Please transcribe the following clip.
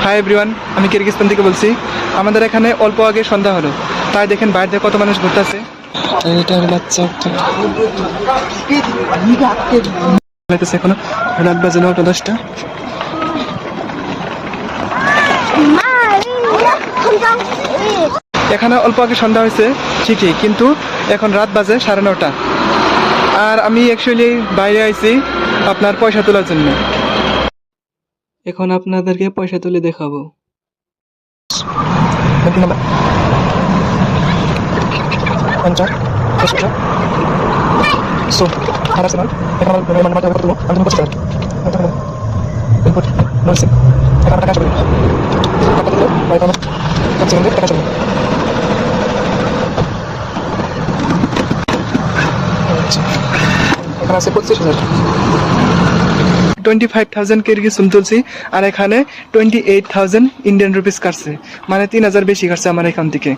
Hi everyone, আমি কিরগিজস্তান থেকে বলছি। আমাদের এখানে অল্প আগে সন্ধ্যা হলো, তাই দেখেন বাইরে থেকে কত মানুষ ঘুরতেছে। এটা হলো বাচ্চা এখনো রাত বাজে 9:10। এখানে অল্প আগে সন্ধ্যা হয়েছে ঠিকই, কিন্তু এখন রাত বাজে 9:30। আর আমি অ্যাকচুয়ালি বাইরে আইছি আপনার পয়সা তোলার জন্য। এখন আপনাদেরকে পয়সা তুলে দেখাবো। এখানে আছে 25,000। 25,000 কিরগিজ সুম তুলছি, আর এখানে 28,000 ইন্ডিয়ান রুপিস কাটছে, মানে 3,000 বেশি কাটছে আমার এখান থেকে।